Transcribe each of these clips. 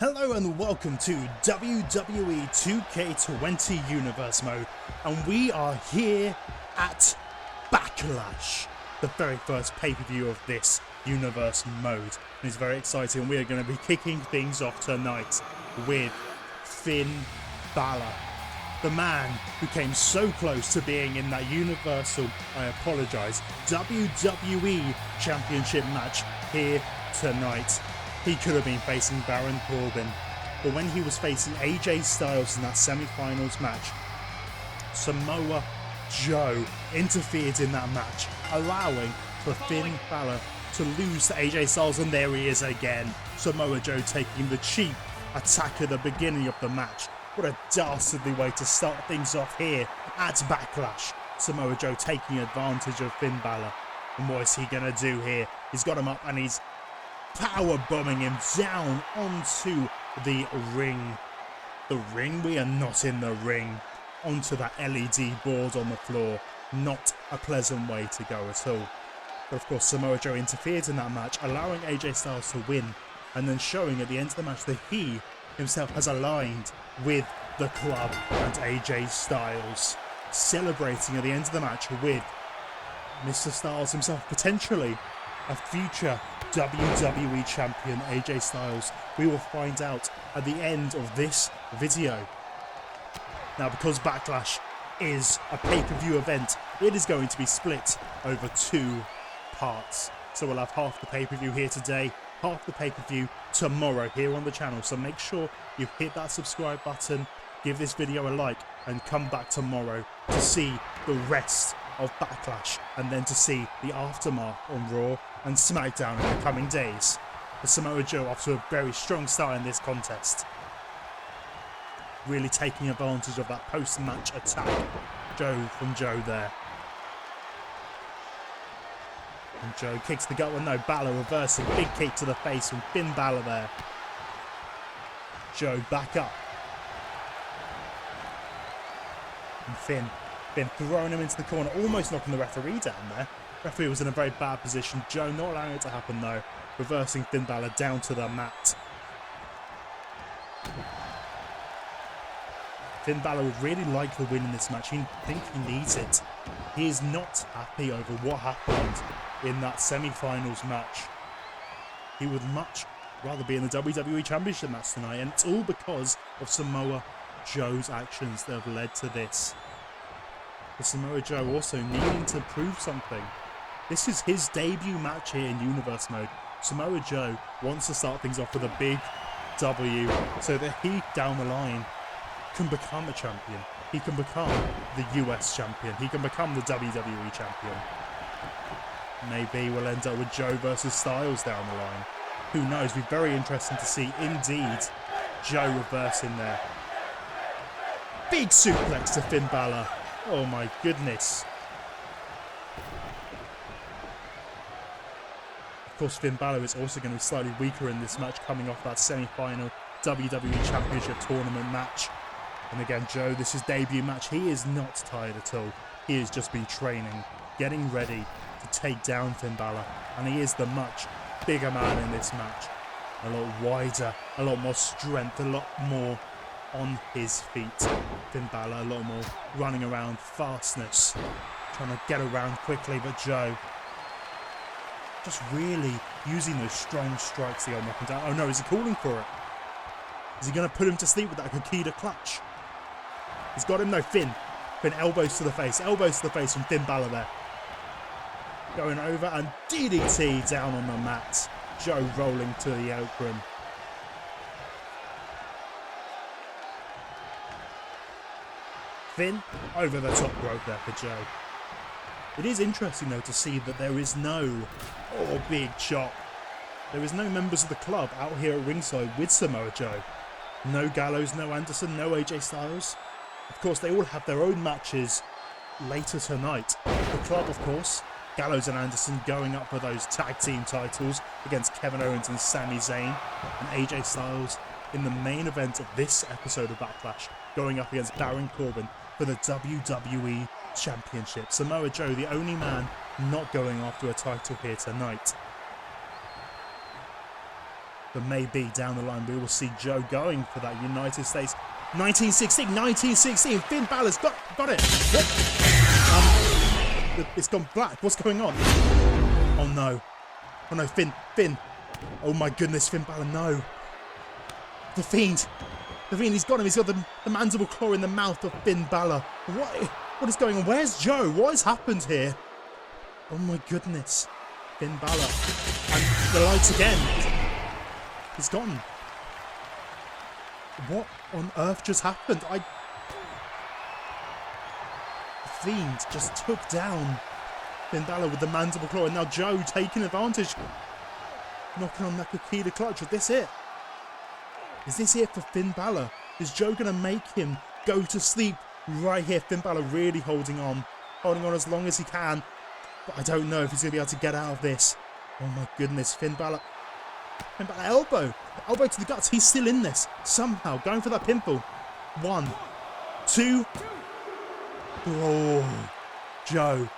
Hello and welcome to WWE 2K20 Universe Mode, and we are here at Backlash, the very first pay-per-view of this Universe Mode. And it's very exciting. We are going to be kicking things off tonight with Finn Balor, the man who came so close to being in that Universal, WWE Championship match here tonight. He could have been facing Baron Corbin, but when he was facing AJ Styles in that semi-finals match, Samoa Joe interfered in that match, allowing for Finn Balor to lose to AJ Styles, and there he is again. Samoa Joe taking the cheap attack at the beginning of the match. What a dastardly way to start things off here at Backlash. Samoa Joe taking advantage of Finn Balor. And what is he going to do here? He's got him up and he's power bombing him down onto the ring. The ring? We are not in the ring. Onto that LED board on the floor. Not a pleasant way to go at all. But of course Samoa Joe interfered in that match, allowing AJ Styles to win, and then showing at the end of the match that he himself has aligned with the club and AJ Styles. Celebrating at the end of the match with Mr. Styles himself, potentially a future WWE Champion, AJ Styles. We will find out at the end of this video. Now, because Backlash is a pay-per-view event, it is going to be split over two parts. So we'll have half the pay-per-view here today, half the pay-per-view tomorrow here on the channel. So make sure you hit that subscribe button, give this video a like, and come back tomorrow to see the rest of Backlash, and then to see the aftermath on Raw and Smackdown in the coming days. But Samoa Joe off to a very strong start in this contest, really taking advantage of that post-match attack. Joe there. And Joe kicks the gut, well no, Balor reversing, big kick to the face from Finn Balor there. Joe back up. And Finn throwing him into the corner, almost knocking the referee down there. Referee was in a very bad position. Joe not allowing it to happen though. Reversing Finn Balor down to the mat. Finn Balor would really like the win in this match. He thinks he needs it. He is not happy over what happened in that semi-finals match. He would much rather be in the WWE Championship match tonight, and it's all because of Samoa Joe's actions that have led to this. But Samoa Joe also needing to prove something. This is his debut match here in Universe Mode. Samoa Joe wants to start things off with a big W so that he, down the line, can become a champion. He can become the US champion. He can become the WWE champion. Maybe we'll end up with Joe versus Styles down the line. Who knows? It'll be very interesting to see. Indeed, Joe reversing there. Big suplex to Finn Balor. Oh my goodness. Of course, Finn Balor is also going to be slightly weaker in this match, coming off that semi-final WWE Championship tournament match. And again, Joe, this is his debut match. He is not tired at all. He has just been training, getting ready to take down Finn Balor. And he is the much bigger man in this match. A lot wider, a lot more strength, a lot more on his feet. Finn Balor, a lot more running around, fastness, trying to get around quickly, but Joe just really using those strong strikes, the old knock him down. Oh no, is he calling for it? Is he going to put him to sleep with that Dakota clutch? He's got him, no, Finn elbows to the face from Finn Balor there. Going over and DDT down on the mat. Joe rolling to the apron. Finn over the top rope there for Joe. It is interesting though to see that there is no big chop. There is no members of the club out here at ringside with Samoa Joe. No Gallows, no Anderson, no AJ Styles. Of course, they all have their own matches later tonight. The club, of course, Gallows and Anderson going up for those tag team titles against Kevin Owens and Sami Zayn, and AJ Styles in the main event of this episode of Backlash, going up against Baron Corbin for the WWE Championship. Samoa Joe, the only man not going after a title here tonight. But maybe down the line we will see Joe going for that United States 1916. Finn Balor's got it. What? It's gone black. What's going on? Oh no. Oh no, Finn. Oh my goodness, Finn Balor, no. The Fiend, he's got him. He's got the mandible claw in the mouth of Finn Balor. What is going on? Where's Joe? What has happened here? Oh my goodness. Finn Balor. And the lights again. He's gone. What on earth just happened? The Fiend just took down Finn Balor with the mandible claw, and now Joe taking advantage. Knocking on that Dakota clutch. Is this it? Is this it for Finn Balor? Is Joe going to make him go to sleep right here? Finn Balor really holding on as long as he can. But I don't know if he's going to be able to get out of this. Oh my goodness, Finn Balor elbow to the guts. He's still in this somehow, going for that pinfall. 1, 2. Oh, Joe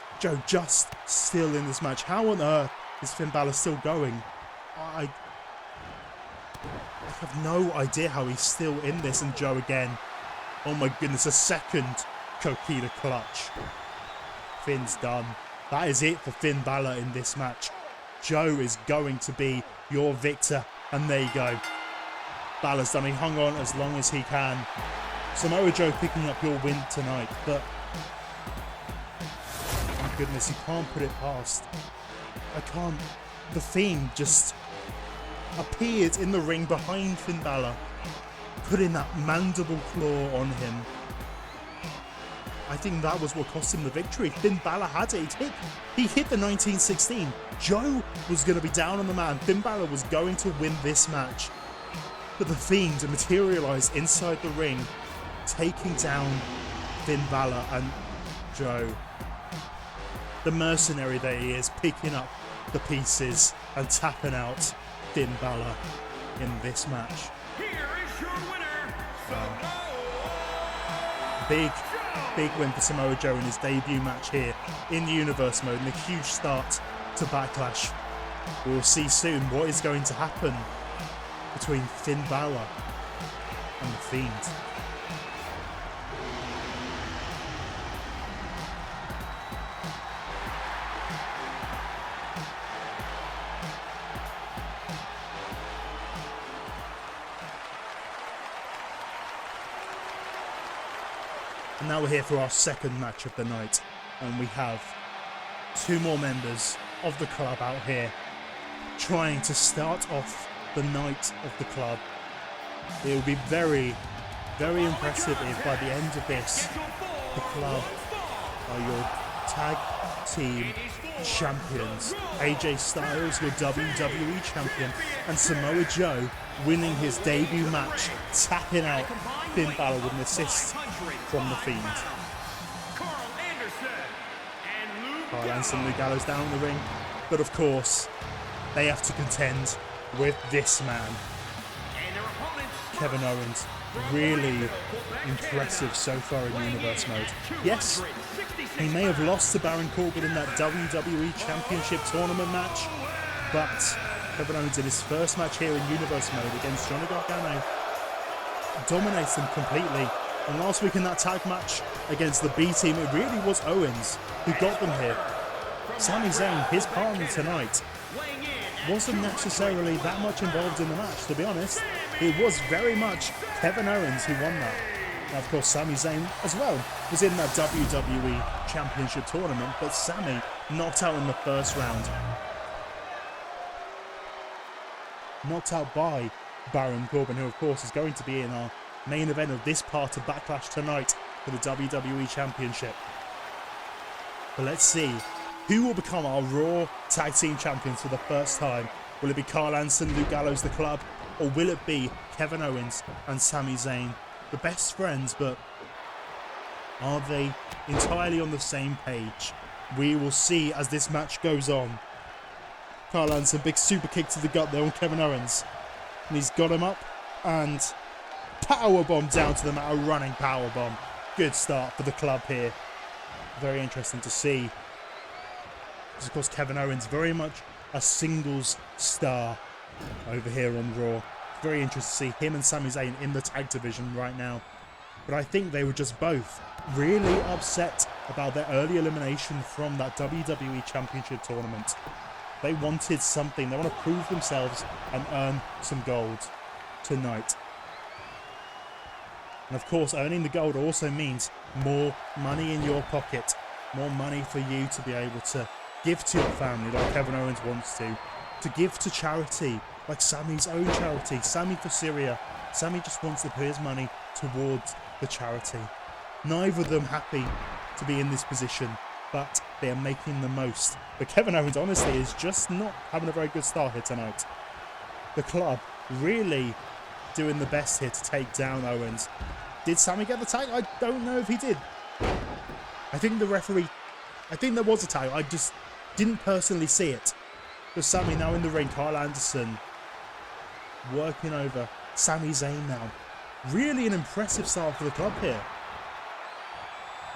just still in this match. How on earth is Finn Balor still going? I have no idea how he's still in this. And Joe again. Oh my goodness, a second Coquina clutch. Finn's done. That is it for Finn Balor in this match. Joe is going to be your victor. And there you go. Balor's done. He hung on as long as he can. Samoa Joe picking up your win tonight. But, my goodness, you can't put it past. I can't. The Fiend just appeared in the ring behind Finn Balor, putting that mandible claw on him. I think that was what cost him the victory. Finn Balor had it. He hit the 1916. Joe was going to be down on the man. Finn Balor was going to win this match. But the Fiend materialized inside the ring, taking down Finn Balor, and Joe, the mercenary that he is, picking up the pieces and tapping out Finn Balor in this match. Here is your winner, Big win for Samoa Joe in his debut match here in Universe Mode, and a huge start to Backlash. We'll see soon what is going to happen between Finn Balor and the Fiend. And now we're here for our second match of the night, and we have 2 more members of the club out here trying to start off the night of the club. It will be very, very impressive if by the end of this, the club are your tag team champions. AJ Styles, your WWE champion, and Samoa Joe winning his debut match, tapping out Finn Balor with an assist from the Fiend. Carl Anderson and Luke Gallows down the ring, but of course they have to contend with this man, Kevin Owens. Really impressive so far in Universe Mode. Yes, he may have lost to Baron Corbin in that WWE Championship tournament match, but Kevin Owens in his first match here in Universe Mode against Johnny Gargano dominates him completely. And last week in that tag match against the B team, it really was Owens who got them here. Sami Zayn, his partner tonight, wasn't necessarily that much involved in the match, to be honest. It was very much Kevin Owens who won that. Now, of course, Sami Zayn as well was in that WWE Championship tournament, but Sami knocked out in the first round. Knocked out by Baron Corbin, who of course is going to be in our main event of this part of Backlash tonight for the WWE Championship. But let's see who will become our Raw Tag Team Champions for the first time. Will it be Carl Anderson, Luke Gallows, the club, or will it be Kevin Owens and Sami Zayn, the best friends, but are they entirely on the same page? We will see as this match goes on. Carl Anderson, big super kick to the gut there on Kevin Owens. And he's got him up, and powerbomb down to the mat, a running powerbomb. Good start for the club here. Very interesting to see. Because of course Kevin Owens very much a singles star over here on Raw. Very interesting to see him and Sami Zayn in the tag division right now. But I think they were just both really upset about their early elimination from that WWE Championship tournament. They wanted something. They want to prove themselves and earn some gold tonight. And of course, earning the gold also means more money in your pocket. More money for you to be able to give to your family like Kevin Owens wants to give to charity like Sami's own charity, Sami for Syria. Sami just wants to put his money towards the charity. Neither of them happy to be in this position, but they are making the most. But Kevin Owens honestly is just not having a very good start here tonight. The club really doing the best here to take down Owens. Did Sami get the tag? I don't know if he did. I think the referee, I think there was a tag. I just didn't personally see it. But Sami now in the ring. Carl Anderson working over Sami Zayn now. Really an impressive start for the club here.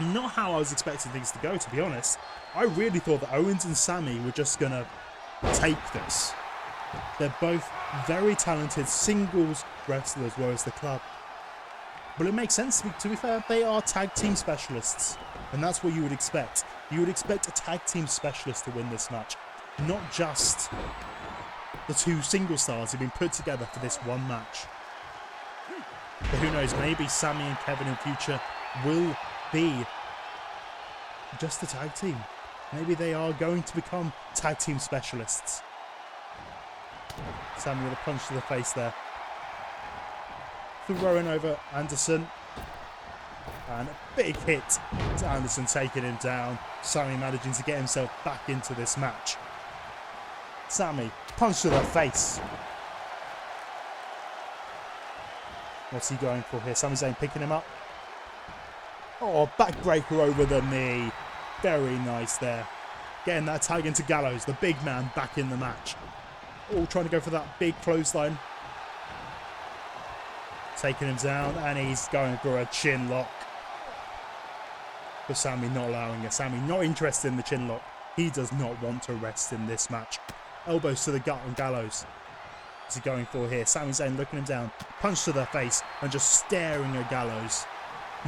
Not how I was expecting things to go, to be honest. I really thought that Owens and Sami were just going to take this. They're both very talented singles wrestlers, whereas the club. But it makes sense, to be fair. They are tag team specialists. And that's what you would expect. You would expect a tag team specialist to win this match. Not just the two single stars who've been put together for this one match. But who knows, maybe Sami and Kevin in future will be just a tag team. Maybe they are going to become tag team specialists. Sami with a punch to the face there. Throwing over Anderson. And a big hit to Anderson, taking him down. Sami managing to get himself back into this match. Sami, punch to the face. What's he going for here? Sami Zayn picking him up. Oh, backbreaker over the knee. Very nice there. Getting that tag into Gallows, the big man, back in the match. All trying to go for that big clothesline. Taking him down, and he's going for a chin lock. But Sami not allowing it. Sami not interested in the chin lock. He does not want to rest in this match. Elbows to the gut on Gallows. What's he going for here? Sami Zayn looking him down. Punch to the face and just staring at Gallows.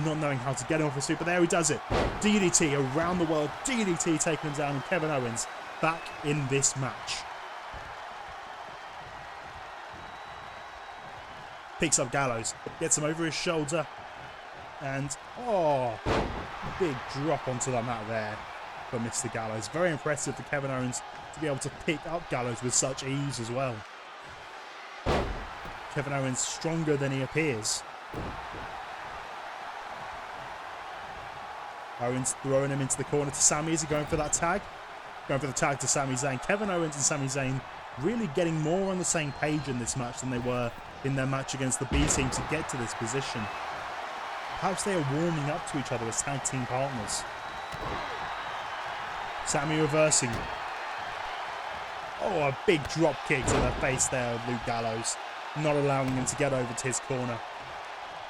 Not knowing how to get him off his feet, but there he does it. DDT around the world. DDT taking him down, and Kevin Owens back in this match. Picks up Gallows. Gets him over his shoulder. And, oh, big drop onto the mat there for Mr. Gallows. Very impressive for Kevin Owens to be able to pick up Gallows with such ease as well. Kevin Owens stronger than he appears. Owens throwing him into the corner to Sami. Is he going for that tag? Going for the tag to Sami Zayn. Kevin Owens and Sami Zayn really getting more on the same page in this match than they were in their match against the B team to get to this position. Perhaps they are warming up to each other as tag team partners. Sami reversing. Oh, a big drop kick to the face there of Luke Gallows. Not allowing him to get over to his corner.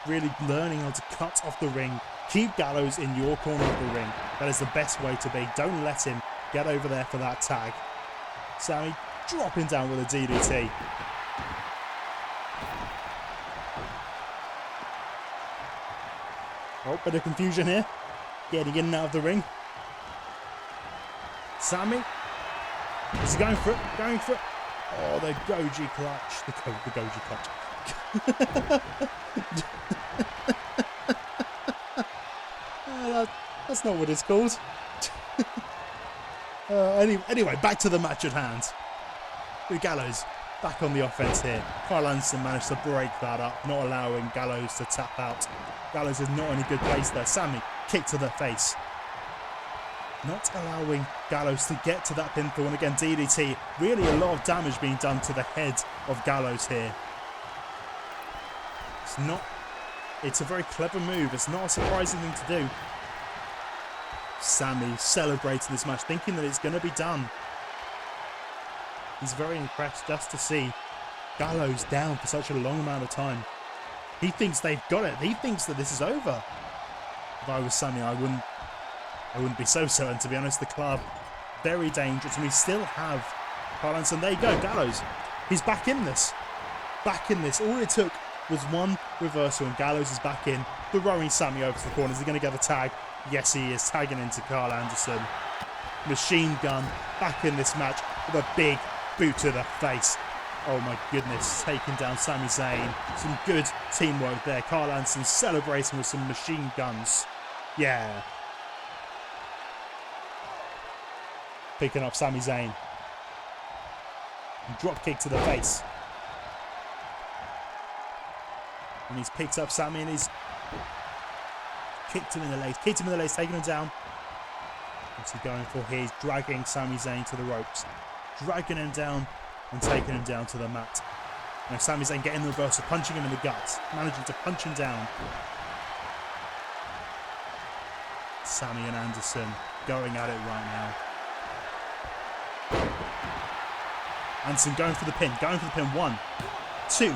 Really learning how to cut off the ring. Keep Gallows in your corner of the ring. That is the best way to be. Don't let him get over there for that tag. Sami dropping down with a DDT. Oh, bit of confusion here. Getting in and out of the ring. Sami. Is he going for it? Going for it. Oh, the Goji clutch. The Goji clutch. That's not what it's called. Anyway, back to the match at hand. With Gallows back on the offense here. Carl Anderson managed to break that up, not allowing Gallows to tap out. Gallows is not in a good place there. Sami, kick to the face. Not allowing Gallows to get to that pinfall. And again, DDT. Really a lot of damage being done to the head of Gallows here. It's a very clever move. It's not a surprising thing to do. Sami celebrating this match, thinking that it's going to be done. He's very impressed just to see Gallows down for such a long amount of time. He thinks they've got it. He thinks that this is over. If I was Sami, I wouldn't be so certain, to be honest. The club, very dangerous. And we still have Carl Anderson. There you go, Gallows. He's back in this. Back in this. All it took was one reversal and Gallows is back in, throwing Sami over to the corner. Is he going to get the tag? Yes, he is. Tagging into Carl Anderson. Machine Gun back in this match with a big boot to the face. Oh my goodness, taking down Sami Zayn. Some good teamwork there. Carl Anderson celebrating with some machine guns. Yeah. Picking up Sami Zayn. Drop kick to the face. And he's picked up Sami and he's kicked him in the legs. Kicked him in the legs, taking him down. What's he going for here? He's dragging Sami Zayn to the ropes. Dragging him down and taking him down to the mat. Now Sami Zayn getting the reversal, punching him in the guts. Managing to punch him down. Sami and Anderson going at it right now. Anderson going for the pin. Going for the pin. 1, 2.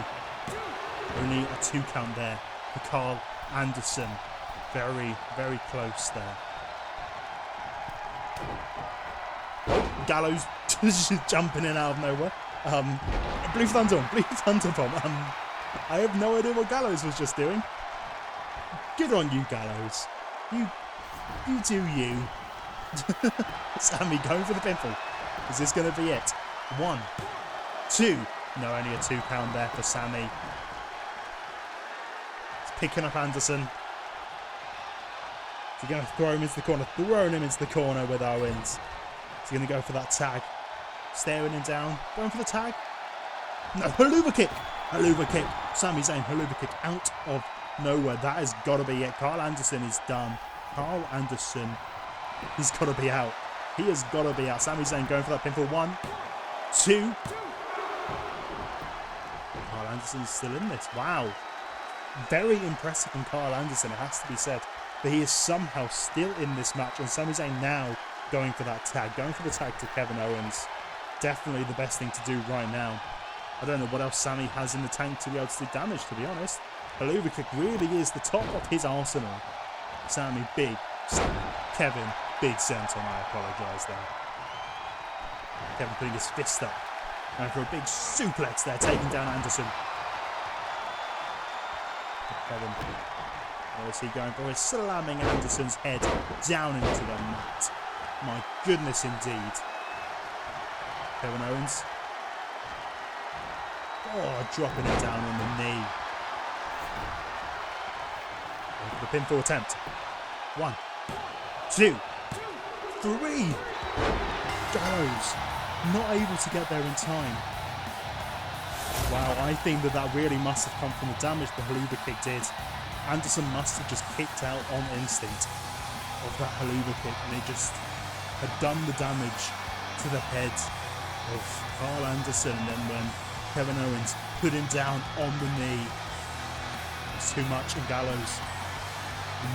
Only a 2 count there for Carl Anderson. Very, very close there. Gallows just jumping in out of nowhere. Blue Thunder on, Blue Thunder bomb. I have no idea what Gallows was just doing. Good on you, Gallows. You do you. Sami going for the pinfall. Is this going to be it? 1, 2. No, only a 2 count there for Sami. He's picking up Anderson. Is he going to throw him into the corner? Throwing him into the corner with Owens. He's going to go for that tag. Staring him down. Going for the tag. No, haluva kick. Haluva kick. Sami Zayn, haluva kick out of nowhere. That has got to be it. Carl Anderson is done. Carl Anderson, he's got to be out. He has got to be out. Sami Zayn going for that pinfall. 1, 2. Carl Anderson's still in this. Wow. Very impressive from Carl Anderson, it has to be said. But he is somehow still in this match. And Sami Zayn now going for that tag. Going for the tag to Kevin Owens. Definitely the best thing to do right now. I don't know what else Sami has in the tank to be able to do damage, to be honest. Haluva kick really is the top of his arsenal. Sami, big. Kevin, big senton. I apologise there. Kevin putting his fist up. Going for a big suplex there, taking down Anderson. Kevin, what is he going for? He's slamming Anderson's head down into the mat. My goodness indeed. Kevin Owens. Oh, dropping it down on the knee. The pinfall attempt. 1, 2, 3. Gallows not able to get there in time. Wow, I think that really must have come from the damage the haluva kick did. Anderson must have just kicked out on instinct of that haluva kick, and it just had done the damage to the head of Carl Anderson. And then when Kevin Owens put him down on the knee, it was too much, and Gallows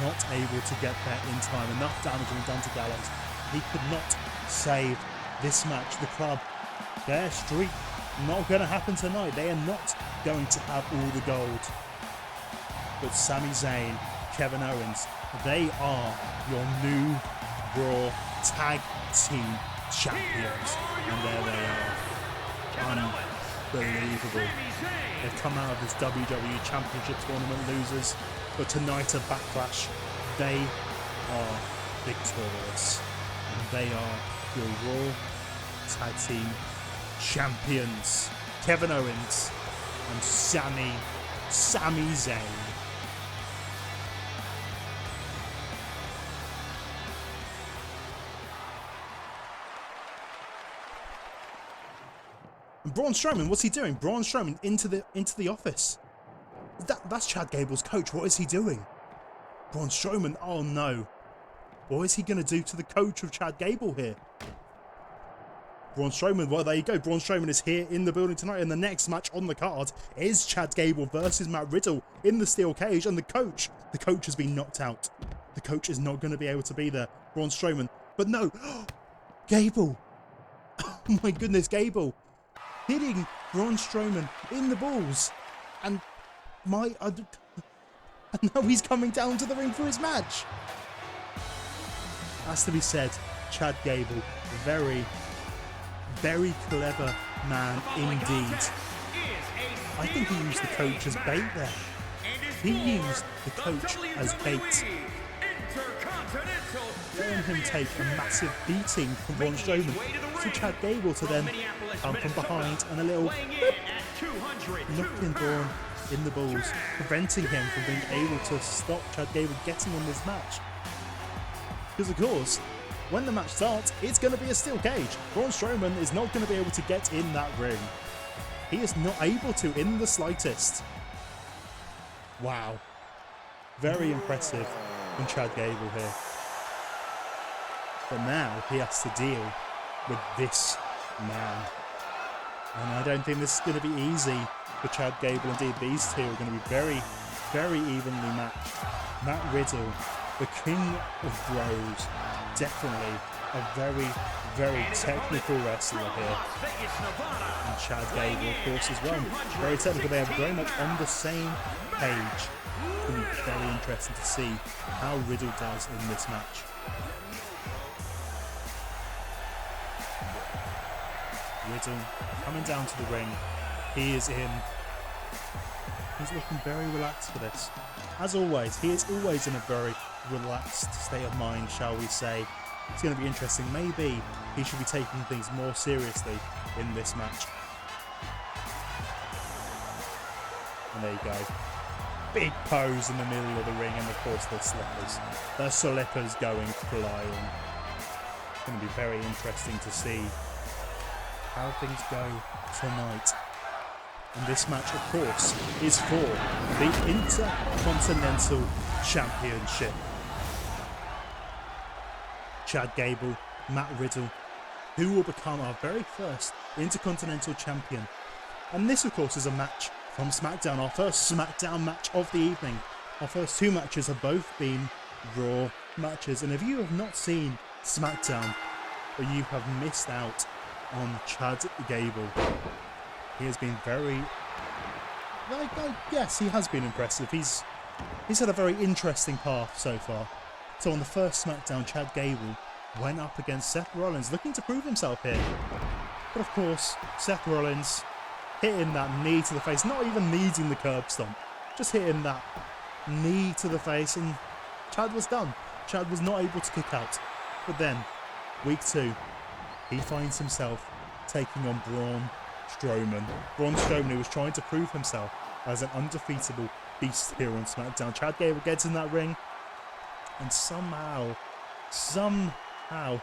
not able to get there in time. Enough damage had been done to Gallows. He could not save this match. The club, their streak, not going to happen tonight. They are not going to have all the gold. But Sami Zayn, Kevin Owens, they are your new Raw Tag Team Champions. And there they are. Unbelievable. They've come out of this WWE Championship tournament losers. But tonight at Backlash, they are victorious. And they are your Raw Tag Team Champions. Kevin Owens and Sami Zayn. And Braun Strowman, what's he doing? Braun Strowman into the office. That's Chad Gable's coach. What is he doing? Braun Strowman, oh no. What is he going to do to the coach of Chad Gable here? Braun Strowman, well, there you go. Braun Strowman is here in the building tonight. And the next match on the card is Chad Gable versus Matt Riddle in the steel cage. And the coach has been knocked out. The coach is not going to be able to be there. Braun Strowman. But no, Gable. Oh my goodness, Gable. Hitting Braun Strowman in the balls. And and now he's coming down to the ring for his match. Has to be said, Chad Gable, very, very clever man indeed. I think he used the coach as bait there. He used the coach as bait, letting him take a massive beating from Braun Strowman to Chad Gable to then come from behind and a little knocking Braun in the balls, preventing him from being able to stop Chad Gable getting in this match. Because of course, when the match starts, it's going to be a steel cage. Braun Strowman is not going to be able to get in that ring. He is not able to in the slightest. Wow. Very impressive from Chad Gable here. But now he has to deal with this man. And I don't think this is going to be easy for Chad Gable. Indeed, these two are going to be very, very evenly matched. Matt Riddle, the king of bros, definitely a very, very technical wrestler here. And Chad Gable, of course, as well. Very technical. They are very much on the same page. It's going to be very interesting to see how Riddle does in this match. Riddle coming down to the ring. He is in. He's looking very relaxed for this. As always, he is always in a very relaxed state of mind, shall we say. It's going to be interesting. Maybe he should be taking things more seriously in this match. And there you go. Big pose in the middle of the ring, and of course the slippers. The slippers going flying. It's going to be very interesting to see how things go tonight. And this match, of course, is for the Intercontinental Championship. Chad Gable, Matt Riddle, who will become our very first Intercontinental Champion. And this, of course, is a match from Smackdown, our first Smackdown match of the evening. Our first two matches have both been Raw matches. And if you have not seen Smackdown, or you have missed out on Chad Gable, he has been very, yes, he has been impressive. He's had a very interesting path so far. So on the first Smackdown, Chad Gable went up against Seth Rollins, looking to prove himself here. But of course, Seth Rollins hitting that knee to the face, not even needing the curb stomp, just hitting that knee to the face, and Chad was done. Chad was not able to kick out. But then, week 2, he finds himself taking on Braun Strowman. Braun Strowman, who was trying to prove himself as an undefeatable beast here on SmackDown. Chad Gable gets in that ring, and somehow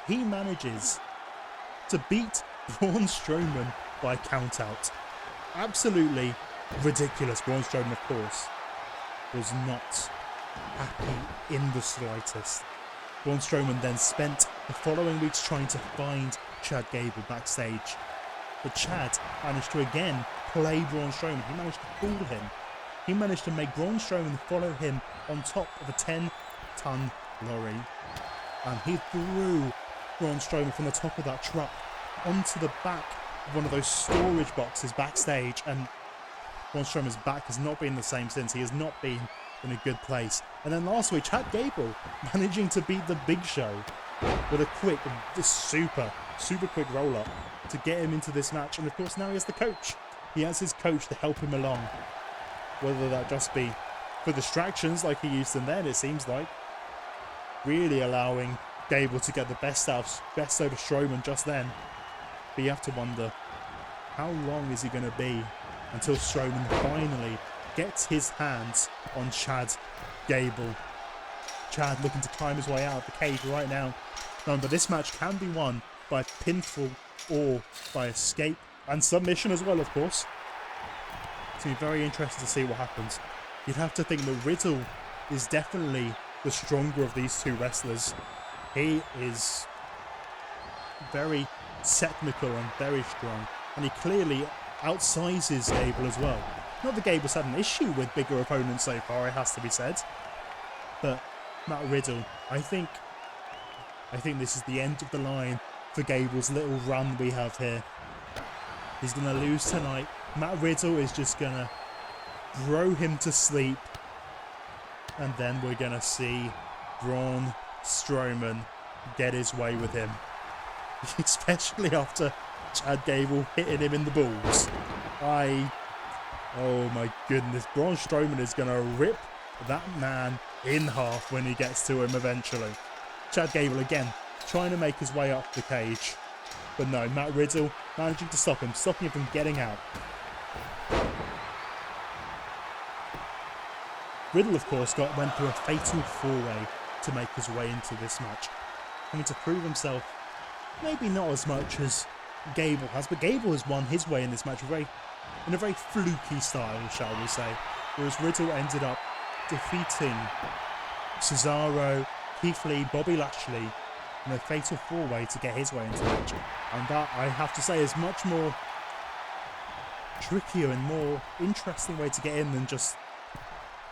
he manages to beat Braun Strowman by countout. Absolutely ridiculous. Braun Strowman, of course, was not happy in the slightest. Braun Strowman then spent the following weeks trying to find Chad Gable backstage. But Chad managed to again play Braun Strowman. He managed to fool him. He managed to make Braun Strowman follow him on top of a 10-ton lorry. And he threw Braun Strowman from the top of that truck onto the back of one of those storage boxes backstage. And Braun Strowman's back has not been the same since. He has not been in a good place. And then last week, Chad Gable managing to beat the Big Show with a quick, super quick roll-up to get him into this match. And of course now he has the coach. He has his coach to help him along. Whether that just be for distractions like he used them then, it seems like. Really allowing Gable to get the best over Strowman just then. But you have to wonder, how long is he going to be until Strowman finally gets his hands on Chad Gable? Chad looking to climb his way out of the cage right now. Remember, this match can be won by pinfall or by escape and submission as well, of course. It's going to be very interesting to see what happens. You'd have to think that Riddle is definitely the stronger of these two wrestlers. He is very technical and very strong, and he clearly outsizes Gable as well. Not that Gable's had an issue with bigger opponents so far, it has to be said. But Matt Riddle, I think this is the end of the line for Gable's little run we have here. He's going to lose tonight. Matt Riddle is just going to throw him to sleep. And then we're going to see Braun Strowman get his way with him. Especially after Chad Gable hitting him in the balls. Oh my goodness. Braun Strowman is going to rip that man in half when he gets to him eventually. Chad Gable again trying to make his way up the cage. But no, Matt Riddle managing to stop him, stopping him from getting out. Riddle, of course, went through a fatal four-way to make his way into this match. Having to prove himself, maybe not as much as Gable has, but Gable has won his way in this match in a very fluky style, shall we say. Whereas Riddle ended up defeating Cesaro, Keith Lee, Bobby Lashley in a fatal four-way to get his way into the match. And that, I have to say, is much more trickier and more interesting way to get in than just,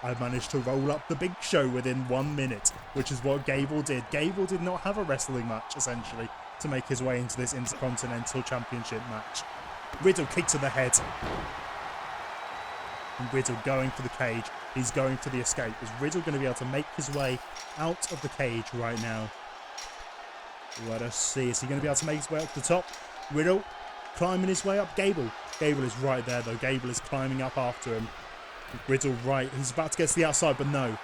I managed to roll up the Big Show within 1 minute, which is what Gable did. Gable did not have a wrestling match, essentially, to make his way into this Intercontinental Championship match. Riddle kick to the head. And Riddle going for the cage. He's going for the escape. Is Riddle going to be able to make his way out of the cage right now? Let us see. Is he going to be able to make his way up to the top? Riddle climbing his way up. Gable is right there, though. Gable is climbing up after him. Riddle right. He's about to get to the outside, but no.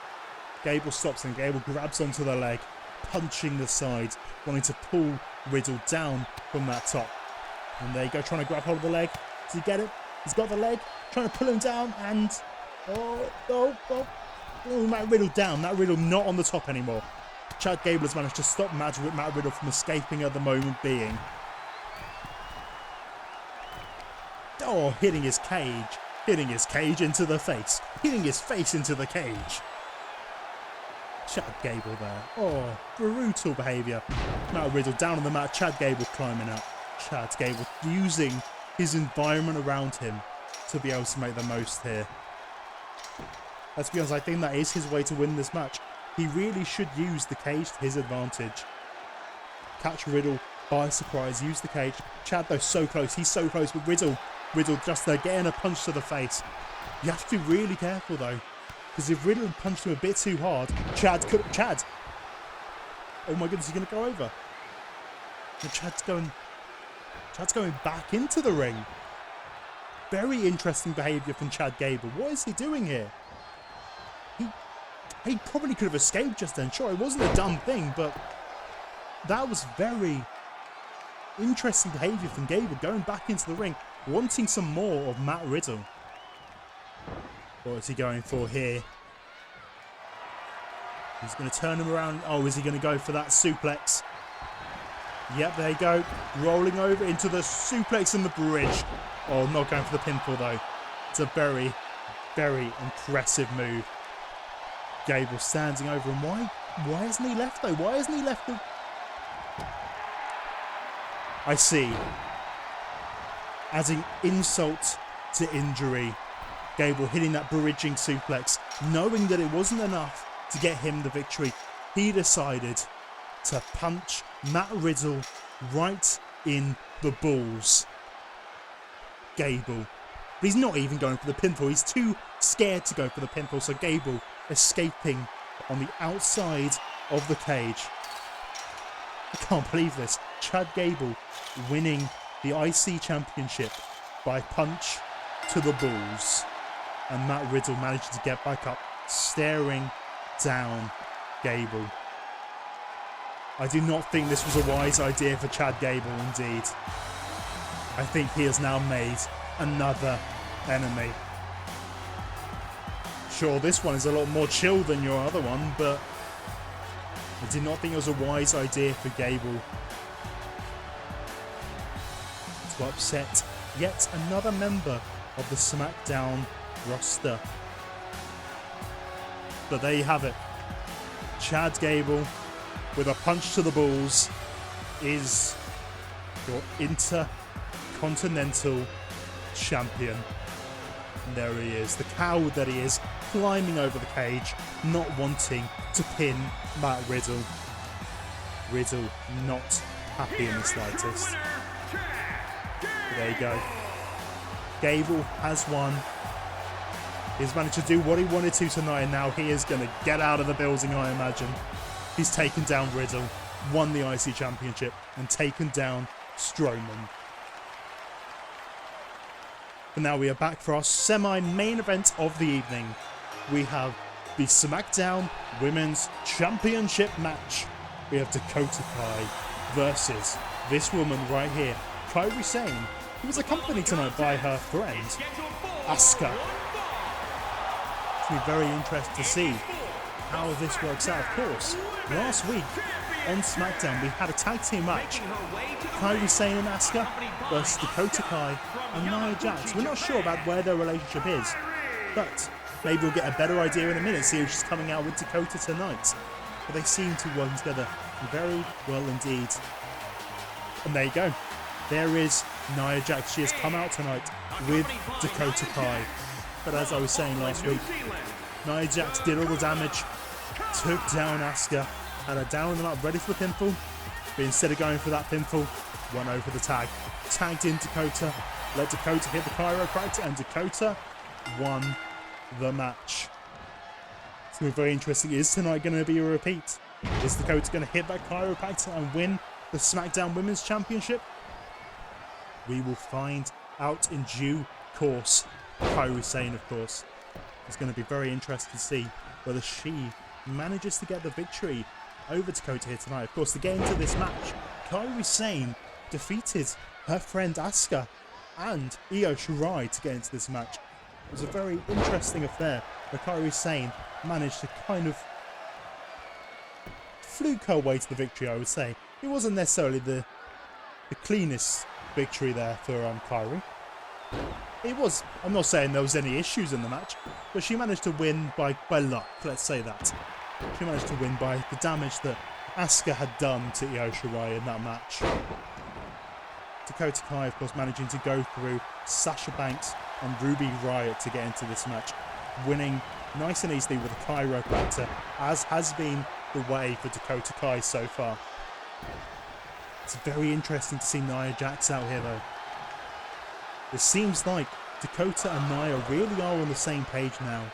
Gable stops him. Gable grabs onto the leg, punching the side, wanting to pull Riddle down from that top. And there you go, trying to grab hold of the leg. Does he get it? He's got the leg, trying to pull him down, and Matt Riddle down. Matt Riddle not on the top anymore. Chad Gable has managed to stop Matt Riddle from escaping at the moment being. Oh, hitting his cage into the face, hitting his face into the cage. Chad Gable there. Oh, brutal behaviour. Matt Riddle down on the mat, Chad Gable climbing up. Chad Gable using his environment around him to be able to make the most here. Let's be honest, I think that is his way to win this match. He really should use the cage to his advantage. Catch Riddle by surprise, use the cage. Chad though so close, he's so close, but Riddle just there getting a punch to the face. You have to be really careful though, because if Riddle had punched him a bit too hard, Chad. Oh my goodness, he's going to go over. And Chad's going back into the ring. Very interesting behaviour from Chad Gable. What is he doing here? He probably could have escaped just then. Sure, it wasn't a dumb thing, but that was very interesting behaviour from Gable, going back into the ring, wanting some more of Matt Riddle. What is he going for here? He's going to turn him around. Oh, is he going to go for that suplex? Yep, there you go. Rolling over into the suplex and the bridge. Oh, not going for the pinfall though. It's a very, very impressive move. Gable standing over him. Why hasn't he left though? Why hasn't he left the... I see. Adding insult to injury. Gable hitting that bridging suplex, knowing that it wasn't enough to get him the victory. He decided to punch Matt Riddle right in the balls. Gable. But he's not even going for the pinfall. He's too scared to go for the pinfall. So Gable escaping on the outside of the cage. I can't believe this. Chad Gable winning the IC Championship by punch to the balls. And Matt Riddle managing to get back up, staring down Gable. I do not think this was a wise idea for Chad Gable indeed. I think he has now made another enemy. Sure, this one is a lot more chill than your other one, but I did not think it was a wise idea for Gable to upset yet another member of the Smackdown roster. But there you have it. Chad Gable with a punch to the balls is your Intercontinental Champion. And there he is, the coward that he is, climbing over the cage, not wanting to pin Matt Riddle. Riddle not happy in the slightest. But there you go. Gable has won. He's managed to do what he wanted to tonight, and now he is going to get out of the building, I imagine. He's taken down Riddle, won the IC Championship, and taken down Strowman. But now we are back for our semi-main event of the evening. We have the Smackdown Women's Championship match. We have Dakota Kai versus this woman right here, Kairi Sane, who was accompanied tonight by her friend, Asuka. It's going to be very interesting to see how this works out. Of course, last week on SmackDown we had a tag team match. Kairi Sane and Asuka versus Dakota Kai and Nia Jax. We're not sure about where their relationship is, but maybe we'll get a better idea in a minute, see if she's coming out with Dakota tonight. But they seem to work together very well indeed. And there you go. There is Nia Jax. She has come out tonight with Dakota Kai. But as I was saying last week, Nia Jax did all the damage, took down Asuka, had her down and up, ready for the pinfall. But instead of going for that pinfall, won over the tag. Tagged in Dakota, let Dakota hit the chiropractor, and Dakota won the match. It's going to be very interesting. Is tonight going to be a repeat? Is Dakota going to hit that chiropractor and win the SmackDown Women's Championship? We will find out in due course. Kairi Sane, of course. It's going to be very interesting to see whether she manages to get the victory over Dakota here tonight. Of course, to get into this match, Kairi Sane defeated her friend Asuka and Io Shirai to get into this match. It was a very interesting affair, where Kairi Sane managed to kind of fluke her way to the victory, I would say. It wasn't necessarily the cleanest victory there for Kairi. It was, I'm not saying there was any issues in the match, but she managed to win by luck, let's say that. She managed to win by the damage that Asuka had done to Io Shirai in that match. Dakota Kai, of course, managing to go through Sasha Banks and Ruby Riott to get into this match, winning nice and easily with a chiropractor, as has been the way for Dakota Kai so far. It's very interesting to see Nia Jax out here though. It seems like Dakota and Nia really are on the same page now,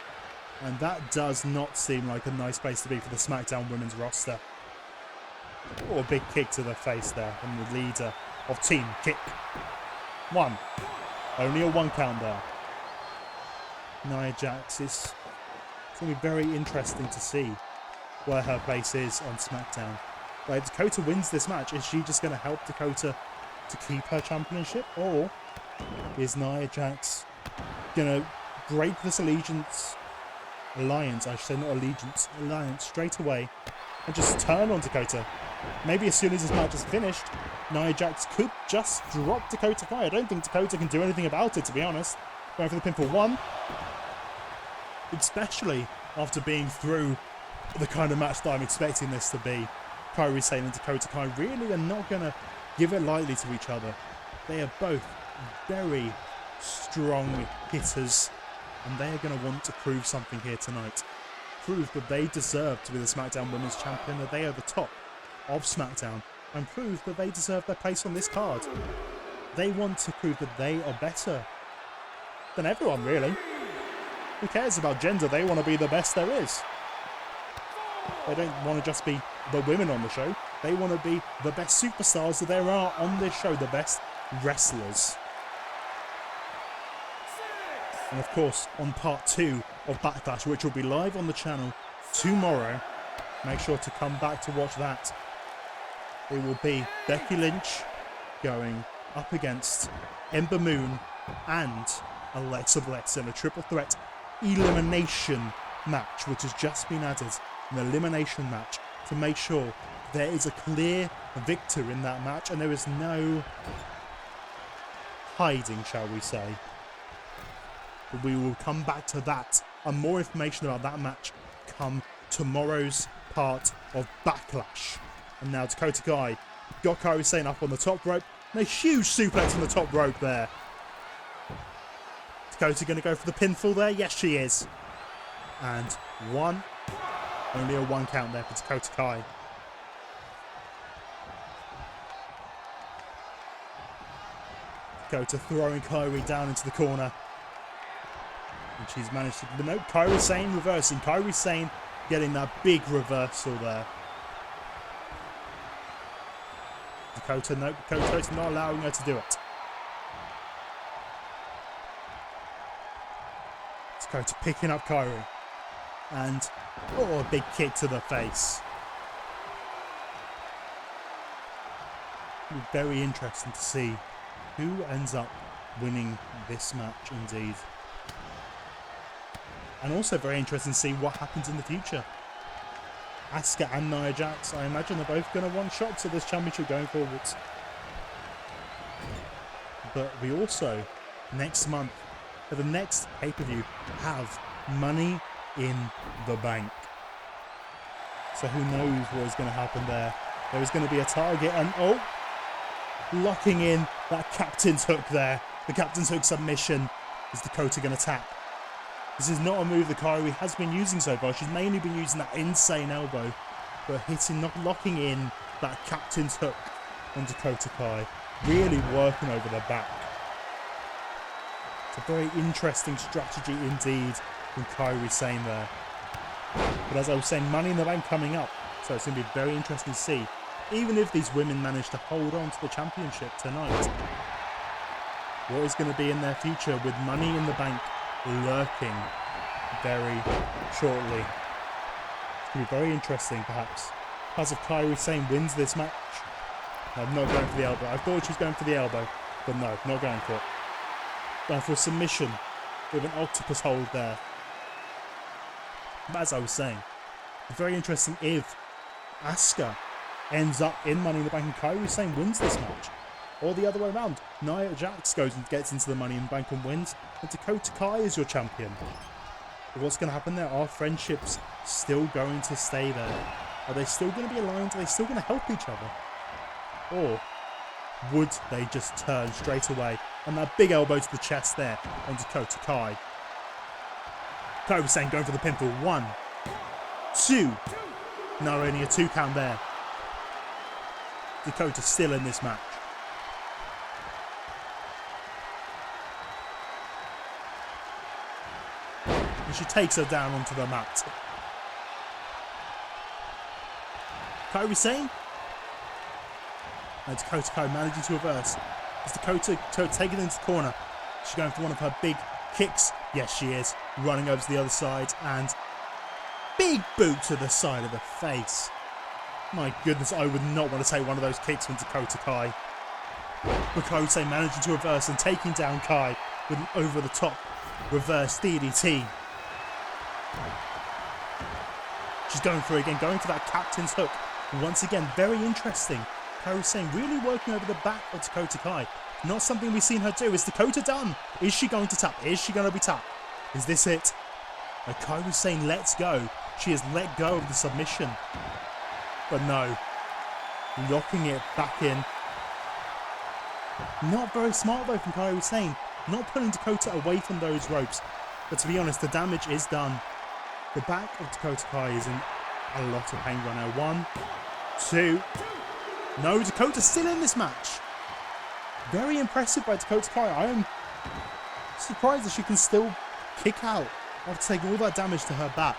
and that does not seem like a nice place to be for the SmackDown Women's roster. Or a big kick to the face there from the leader of Team Kick. One. Only a 1 count there. Nia Jax is... It's going to be very interesting to see where her place is on SmackDown. But if Dakota wins this match, is she just going to help Dakota to keep her championship? Or is Nia Jax going to break this alliance, I should say, not allegiance, alliance straight away and just turn on Dakota? Maybe as soon as this match is finished, Nia Jax could just drop Dakota Kai. I don't think Dakota can do anything about it, to be honest. Going for the pinfall 1. Especially after being through the kind of match that I'm expecting this to be. Kairi Sane and Dakota Kai really are not going to give it lightly to each other. They are both very strong hitters, and they are going to want to prove something here tonight. Prove that they deserve to be the SmackDown Women's Champion, that they are the top of SmackDown, and prove that they deserve their place on this card. They want to prove that they are better than everyone, really. Who cares about gender? They want to be the best there is. They don't want to just be the women on the show. They want to be the best superstars that there are on this show, the best wrestlers. And of course, on part 2 of Backlash, which will be live on the channel tomorrow, make sure to come back to watch that. It will be Becky Lynch going up against Ember Moon and Alexa Bliss in a triple threat elimination match, which has just been added, an elimination match, to make sure there is a clear victor in that match and there is no hiding, shall we say. But we will come back to that and more information about that match come tomorrow's part of Backlash. And now Dakota Kai got Kairi Sane up on the top rope, and a huge suplex on the top rope there. Dakota going to go for the pinfall there? Yes, she is. And 1. Only a 1 count there for Dakota Kai. Dakota throwing Kairi down into the corner. And she's managed to... No, Kairi Sane reversing. Kairi Sane getting that big reversal there. Dakota, no, Dakota's not allowing her to do it. Dakota picking up Kairi. And, oh, a big kick to the face. It'll be very interesting to see who ends up winning this match indeed. And also very interesting to see what happens in the future. Asuka and Nia Jax, I imagine, are both going to want shots at this championship going forwards. But we also, next month, for the next pay-per-view, have Money in the Bank. So who knows what is going to happen there. There is going to be a target and, oh, locking in that captain's hook there. The captain's hook submission. Is Dakota going to tap? This is not a move that Kairi has been using so far. She's mainly been using that insane elbow, but hitting, not locking in that captain's hook on Dakota Kai. Really working over the back. It's a very interesting strategy indeed from Kairi Sane there. But as I was saying, Money in the Bank coming up, so it's going to be very interesting to see. Even if these women manage to hold on to the championship tonight, what is going to be in their future with Money in the Bank lurking very shortly. It's going to be very interesting, perhaps. As if Kairi Sane wins this match. I'm not going for the elbow. I thought she was going for the elbow, but no, not going for it. Going for a submission with an octopus hold there. But as I was saying, it's very interesting if Asuka ends up in Money in the Bank and Kairi Sane wins this match. Or the other way around. Nia Jax goes and gets into the Money in the Bank and wins, and Dakota Kai is your champion. But what's going to happen there? Are friendships still going to stay there? Are they still going to be aligned? Are they still going to help each other? Or would they just turn straight away? And that big elbow to the chest there on Dakota Kai. Kairi Sane going for the pinfall. 1, 2. No, only a 2 count there. Dakota still in this match. And she takes her down onto the mat. Kairi Sane. And Dakota Kai managing to reverse. Is Dakota taken into the corner? She's going for one of her big kicks. Yes, she is. Running over to the other side and big boot to the side of the face. My goodness, I would not want to take one of those kicks from Dakota Kai. Dakota managing to reverse and taking down Kai with an over-the-top reverse DDT. She's going for it again, going for that captain's hook. Once again, very interesting. Kairi Sane really working over the back of Dakota Kai. Not something we've seen her do. Is Dakota done? Is she going to tap? Is she going to be tapped? Is this it? Kairi Sane lets go. She has let go of the submission. But no. Locking it back in. Not very smart though from Kairi Sane. Not pulling Dakota away from those ropes. But to be honest, the damage is done. The back of Dakota Kai is in a lot of pain right now. 1, 2. No, Dakota's still in this match. Very impressive by Dakota Kai. I am surprised that she can still kick out after taking all that damage to her back.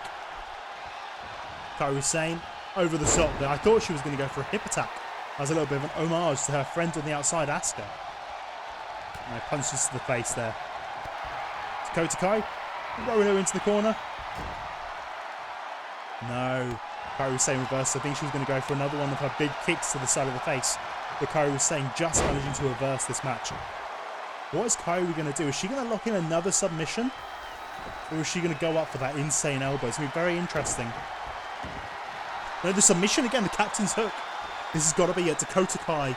Kairi Sane over the top there. I thought she was going to go for a hip attack. As a little bit of an homage to her friend on the outside, Asuka. And punches to the face there. Dakota Kai rolling her into the corner. No. Kairi Sane reversed. I think she was going to go for another one of her big kicks to the side of the face. But Kairi Sane just managing to reverse this match. What is Kairi going to do? Is she going to lock in another submission? Or is she going to go up for that insane elbow? It's going to be very interesting. No, the submission again, the captain's hook. This has got to be it. Dakota Kai.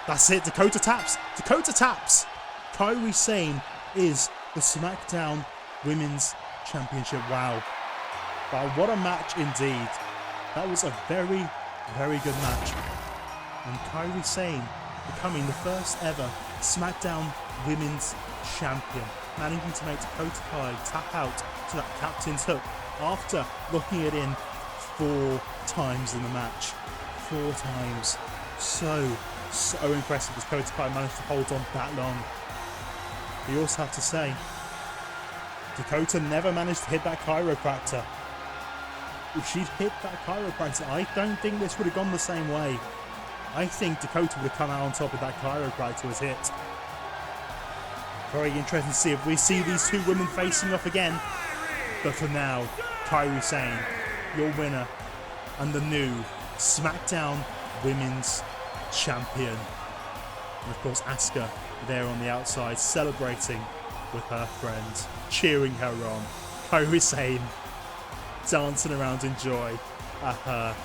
That's it. Dakota taps. Dakota taps. Kairi Sane is the Smackdown Women's Championship. Wow. Wow, what a match indeed. That was a very, very good match. And Kairi Sane becoming the first ever Smackdown Women's Champion. Managing to make Dakota Kai tap out to that captain's hook after locking it in 4 times in the match. 4 times. So impressive as Dakota Kai managed to hold on that long. We also have to say, Dakota never managed to hit that chiropractor. If she'd hit that chiropractor, I don't think this would have gone the same way. I think Dakota would have come out on top if that chiropractor was hit. Very interesting to see if we see these two women facing off again. But for now, Kairi Sane, your winner, and the new Smackdown Women's Champion. And of course, Asuka there on the outside, celebrating with her friends, cheering her on. Kairi Sane dancing around in joy at her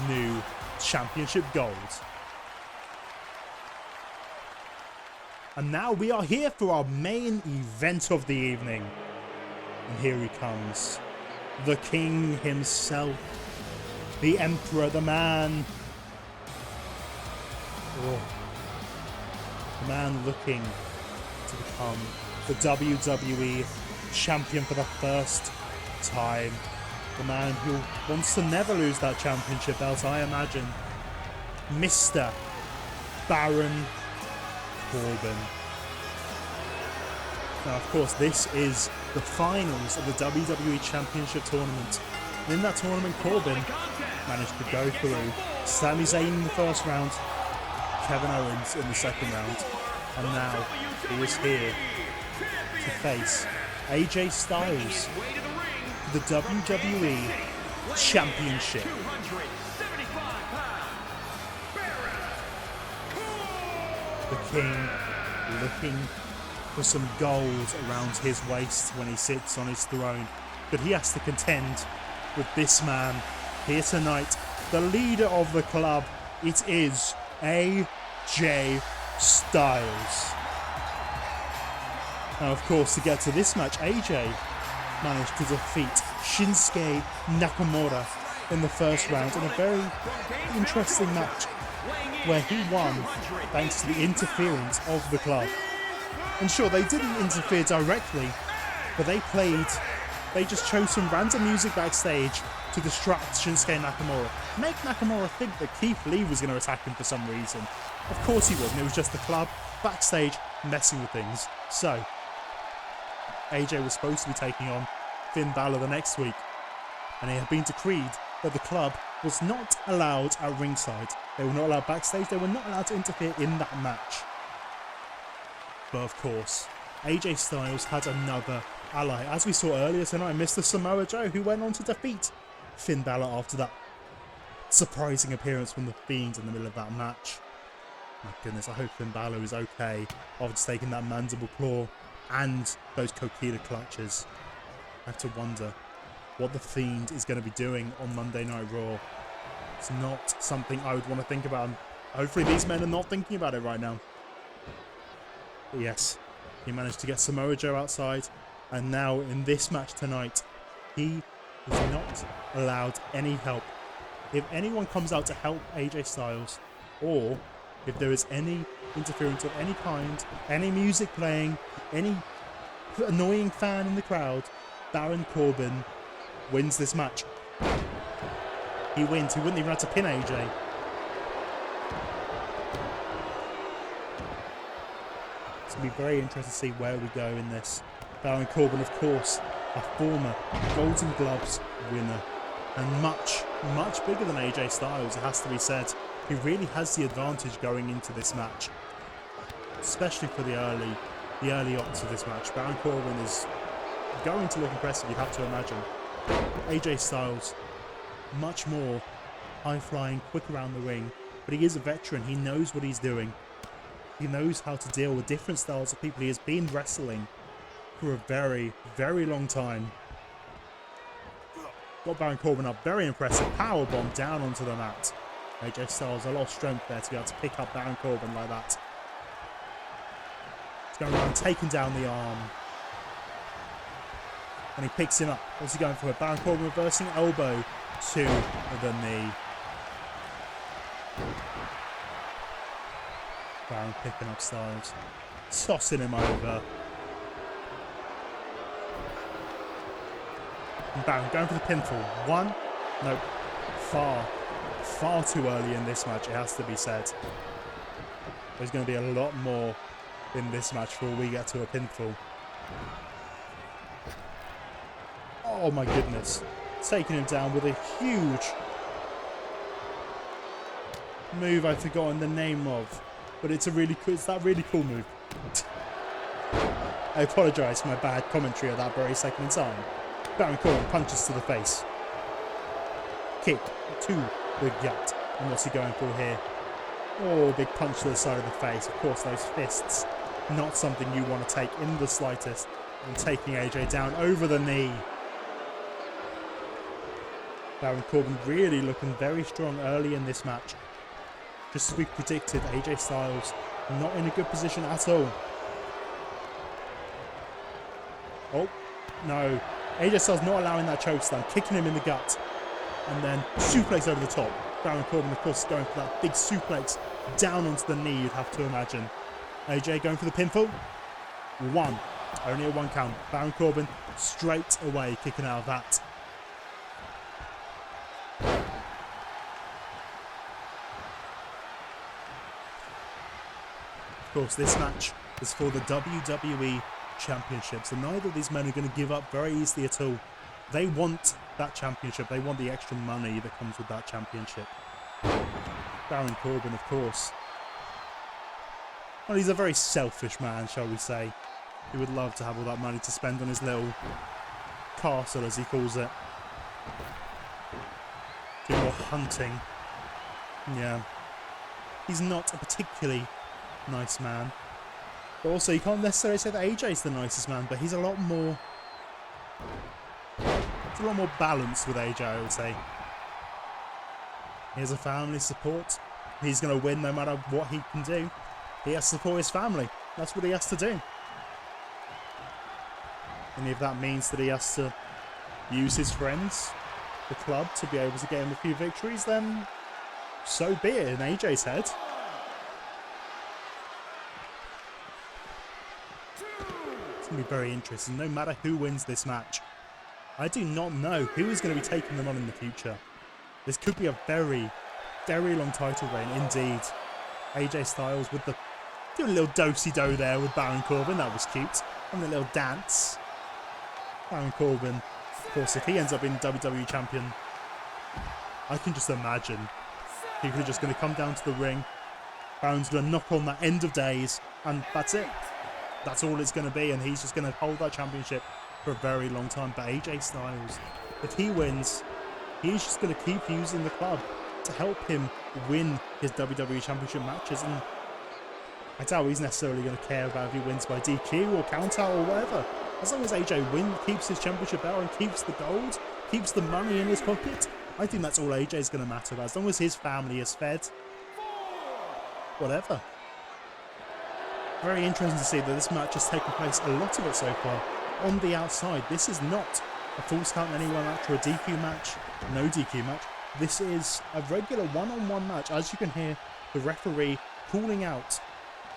new championship gold. And now we are here for our main event of the evening. And here he comes. The king himself. The emperor, the man. Oh. The man looking to become the WWE champion for the first time. The man who wants to never lose that championship belt, I imagine. Mr. Baron Corbin. Now, of course, this is the finals of the WWE Championship tournament. And in that tournament, Corbin managed to go through Sami Zayn in the first round, Kevin Owens in the second round, and now he is here to face AJ Styles for the WWE Championship. The King looking for some gold around his waist when he sits on his throne, but he has to contend with this man here tonight, the leader of the club. It is AJ Styles. Now, of course, to get to this match, AJ managed to defeat Shinsuke Nakamura in the first round in a very interesting match where he won thanks to the interference of the club. And sure, they didn't interfere directly, but they just chose some random music backstage to distract Shinsuke Nakamura. Make Nakamura think that Keith Lee was going to attack him for some reason. Of course he wasn't, it was just the club backstage messing with things. So, AJ was supposed to be taking on Finn Balor the next week, and it had been decreed that the club was not allowed at ringside. They were not allowed backstage, they were not allowed to interfere in that match. But of course, AJ Styles had another ally, as we saw earlier tonight, Mr. Samoa Joe, who went on to defeat Finn Balor after that surprising appearance from the Fiend in the middle of that match. My goodness, I hope Finn Balor is okay after taking that mandible claw and those coquina clutches. I have to wonder what the Fiend is going to be doing on Monday Night Raw. It's not something I would want to think about. Hopefully these men are not thinking about it right now. But yes, he managed to get Samoa Joe outside, and now in this match tonight, he is not allowed any help. If anyone comes out to help AJ Styles, or if there is any interference of any kind, any music playing, any annoying fan in the crowd, Baron Corbin wins this match. He wins. He wouldn't even have to pin AJ. It's going to be very interesting to see where we go in this. Baron Corbin, of course, a former Golden Gloves winner, and much, much bigger than AJ Styles, it has to be said. He really has the advantage going into this match, especially for the early odds of this match. Baron Corbin is going to look impressive, you'd have to imagine. AJ Styles, much more high-flying, quick around the ring, but he is a veteran. He knows what he's doing. He knows how to deal with different styles of people. He has been wrestling for a very, very long time. Got Baron Corbin up, very impressive. Powerbomb down onto the mat. AJ Styles, a lot of strength there to be able to pick up Baron Corbin like that. He's going around, taking down the arm. And he picks him up. What's he going for? Baron Corbin reversing elbow to the knee. Baron picking up Styles. Tossing him over. And Baron going for the pinfall. One. No. Far too early in this match, it has to be said. There's going to be a lot more in this match before we get to a pinfall. Oh my goodness. Taking him down with a huge move I've forgotten the name of. But it's that really cool move. I apologise for my bad commentary at that very second in time. Baron Corbin punches to the face. Kick to the gut. And what's he going for here? Oh, big punch to the side of the face. Of course, those fists, not something you want to take in the slightest. And taking AJ down over the knee. Baron Corbin really looking very strong early in this match. Just as we predicted, AJ Styles not in a good position at all. Oh, no. AJ Styles not allowing that choke slam, kicking him in the gut. And then suplex over the top. Baron Corbin, of course, going for that big suplex down onto the knee, you'd have to imagine. AJ going for the pinfall. One. Only a one count. Baron Corbin straight away kicking out of that. Of course, this match is for the WWE Championship, so neither of these men are going to give up very easily at all. They want that championship. They want the extra money that comes with that championship. Baron Corbin, of course. Well, he's a very selfish man, shall we say. He would love to have all that money to spend on his little castle, as he calls it. Do more hunting. Yeah. He's not a particularly nice man. But also, you can't necessarily say that AJ's the nicest man, but he's a lot more... It's a lot more balanced with AJ, I would say. He has a family support. He's going to win no matter what he can do. He has to support his family. That's what he has to do. And if that means that he has to use his friends, the club, to be able to get him a few victories, then so be it in AJ's head. It's going to be very interesting, no matter who wins this match. I do not know who is going to be taking them on in the future. This could be a very, very long title reign indeed. AJ Styles with the... Do a little do-si-do there with Baron Corbin, that was cute. And a little dance. Baron Corbin, of course, if he ends up being WWE Champion, I can just imagine people are just going to come down to the ring. Baron's going to knock on that end of days, and that's it. That's all it's going to be, and he's just going to hold that championship for a very long time. But AJ Styles, if he wins, he's just going to keep using the club to help him win his WWE Championship matches, and I doubt he's necessarily going to care about if he wins by DQ or count out or whatever. As long as AJ keeps his championship belt and keeps the gold, keeps the money in his pocket, I think that's all AJ's going to matter about. As long as his family is fed, whatever. Very interesting to see that this match has taken place, a lot of it so far, on the outside. This is not a Falls Count Anywhere match or a DQ match, no DQ match. This is a regular one-on-one match. As you can hear, the referee calling out,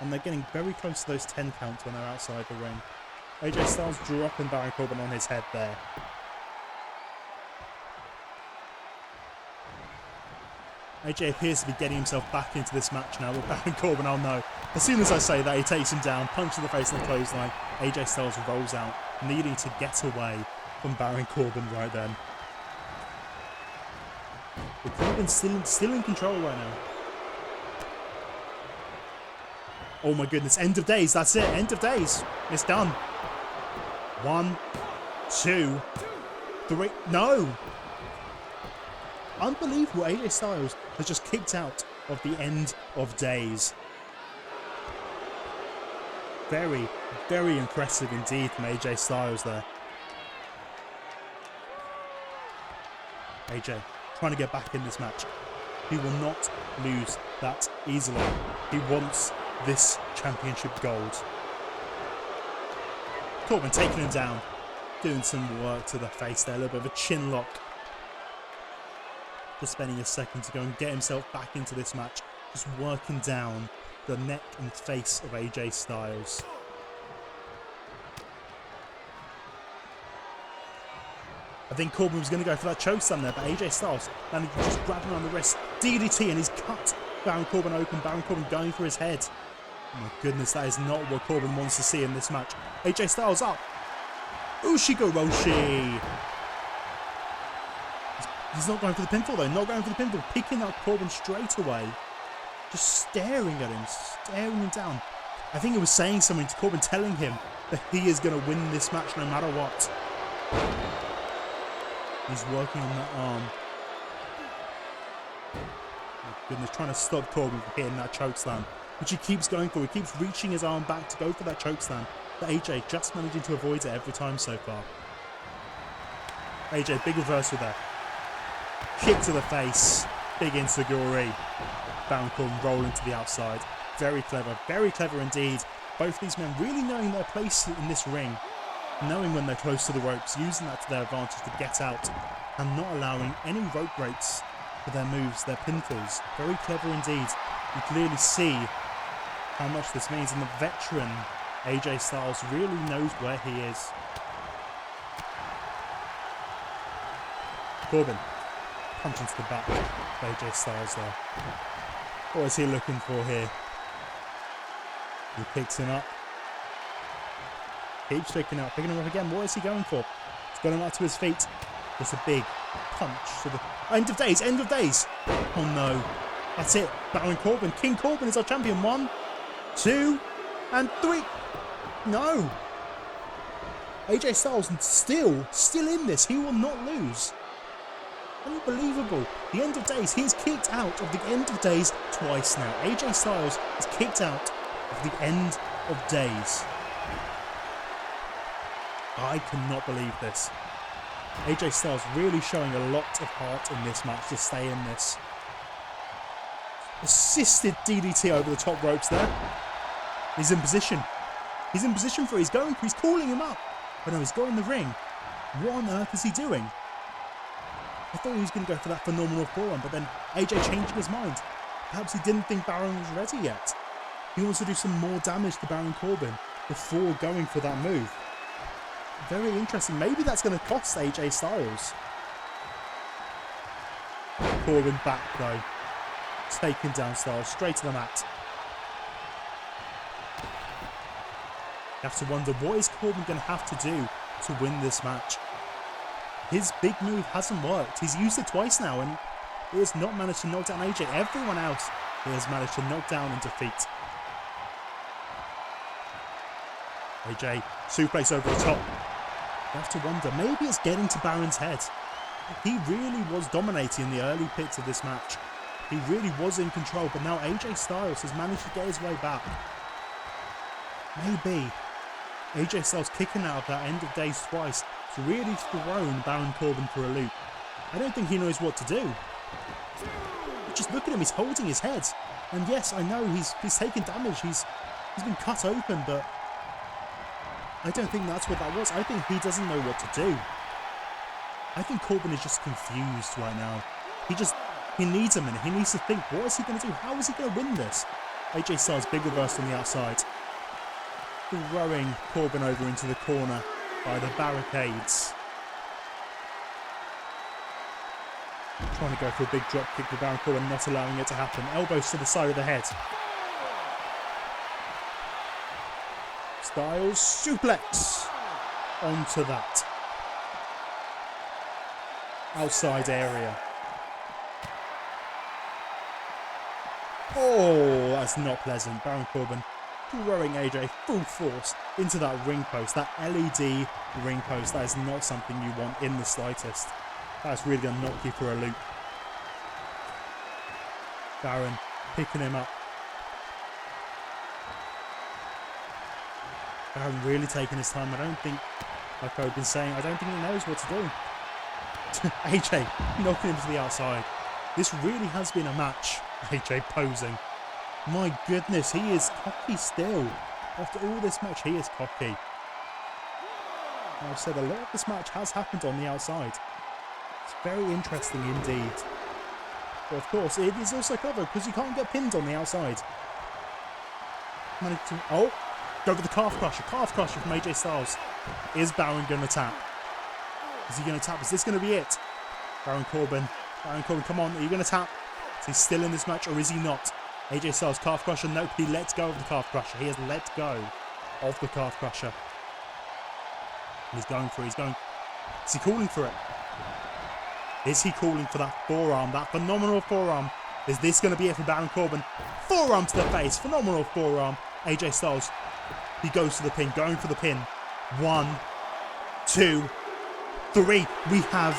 and they're getting very close to those 10 counts when they're outside the ring. AJ Styles dropping Baron Corbin on his head there. AJ appears to be getting himself back into this match now with Baron Corbin. Oh no. As soon as I say that, he takes him down, punch in the face and the clothesline. AJ Styles rolls out, needing to get away from Baron Corbin right then. But Corbin's still in control right now. Oh my goodness, end of days, that's it, end of days. It's done. 1, 2, 3, no! Unbelievable, AJ Styles has just kicked out of the end of days. Very, very impressive indeed from AJ Styles there. AJ trying to get back in this match. He will not lose that easily. He wants this championship gold. Corbin taking him down, doing some work to the face there, a little bit of a chin lock. Just spending a second to go and get himself back into this match, just working down the neck and face of AJ Styles. I think Corbin was going to go for that chokeslam there, but AJ Styles managed to just grab him on the wrist, DDT, and he's cut Baron Corbin open. Baron Corbin going for his head. Oh my goodness, that is not what Corbin wants to see in this match. AJ Styles up. Ushigoroshi. He's not going for the pinfall though, not going for the pinfall. Picking up Corbin straight away. Just staring at him, staring him down. I think he was saying something to Corbin, telling him that he is going to win this match no matter what. He's working on that arm. Oh, goodness, trying to stop Corbin from hitting that chokeslam, which he keeps going for. He keeps reaching his arm back to go for that chokeslam. But AJ just managing to avoid it every time so far. AJ, big reversal there. Kick to the face. Big enziguri. Baron Corbin rolling to the outside. Very clever indeed. Both these men really knowing their place in this ring. Knowing when they're close to the ropes, using that to their advantage to get out. And not allowing any rope breaks for their moves, their pinfalls. Very clever indeed. You clearly see how much this means. And the veteran AJ Styles really knows where he is. Corbin punch into the back of AJ Styles there. What is he looking for here? He picks him up. Keeps picking him up again. What is he going for? He's got him up to his feet. It's a big punch to the end of days. End of days. Oh no. That's it. Baron Corbin. King Corbin is our champion. 1, 2, and 3. No. AJ Styles still in this. He will not lose. Unbelievable. The end of days. He's kicked out of the end of days twice now. AJ Styles is kicked out of the end of days. I cannot believe this. AJ Styles really showing a lot of heart in this match to stay in this. Assisted DDT over the top ropes there. He's in position. He's in position for it. He's going for it. He's calling him up. But no, he's got in the ring. What on earth is he doing? I thought he was going to go for that phenomenal forearm, but then AJ changing his mind. Perhaps he didn't think Baron was ready yet. He wants to do some more damage to Baron Corbin before going for that move. Very interesting. Maybe that's going to cost AJ Styles. Corbin back though. Taking down Styles straight to the mat. You have to wonder, what is Corbin going to have to do to win this match? His big move hasn't worked. He's used it twice now and he has not managed to knock down AJ. Everyone else he has managed to knock down and defeat. AJ suplex over the top. You have to wonder, maybe it's getting to Baron's head. He really was dominating in the early bits of this match. He really was in control, but now AJ Styles has managed to get his way back. Maybe AJ Styles kicking out of that end of days twice has really thrown Baron Corbin for a loop. I don't think he knows what to do. Just look at him, he's holding his head. And yes, I know he's taken damage, he's been cut open, but I don't think that's what that was. I think he doesn't know what to do. I think Corbin is just confused right now. He needs a minute. He needs to think, what is he going to do? How is he going to win this? AJ Styles, big reverse on the outside. Throwing Corbin over into the corner by the barricades. Trying to go for a big drop kick for Baron Corbin, not allowing it to happen. Elbows to the side of the head. Styles suplex onto that outside area. Oh, that's not pleasant. Baron Corbin throwing AJ full force into that ring post, that LED ring post. That is not something you want in the slightest. That's really going to knock you for a loop. Baron picking him up. Baron really taking his time. I don't think, like I've been saying, I don't think he knows what to do. AJ knocking him to the outside. This really has been a match. AJ posing. My goodness, he is cocky still. After all this match, he is cocky. I've said a lot of this match has happened on the outside. It's very interesting indeed. But of course, it is also covered because you can't get pinned on the outside. Oh, go for the calf crusher. Calf crusher from AJ Styles. Is Baron going to tap? Is he going to tap? Is this going to be it? Baron Corbin, come on. Are you going to tap? Is he still in this match or is he not? AJ Styles, calf crusher. Nope, he lets go of the calf crusher. He has let go of the calf crusher. He's going for it. Is he calling for it? Is he calling for that forearm? That phenomenal forearm. Is this going to be it for Baron Corbin? Forearm to the face. Phenomenal forearm. AJ Styles He goes to the pin, going for the pin. 1, 2, 3. We have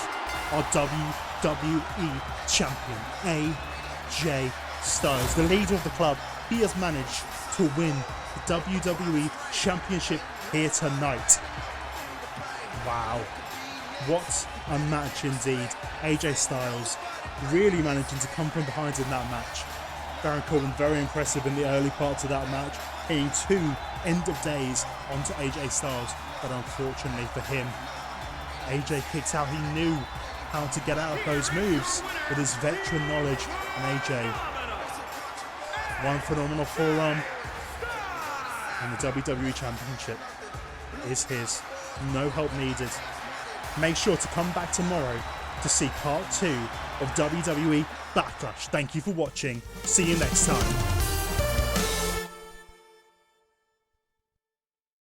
our WWE Champion, AJ Styles, the leader of the club. He has managed to win the WWE Championship here tonight. Wow. What a match indeed. AJ Styles really managing to come from behind in that match. Baron Corbin very impressive in the early parts of that match, hitting 2 end of days onto AJ Styles, but unfortunately for him, AJ kicked out. He knew how to get out of those moves with his veteran knowledge, and AJ, one phenomenal forearm, and the WWE Championship is his. No help needed. Make sure to come back tomorrow to see part 2 of WWE Backlash. Thank you for watching. See you next time.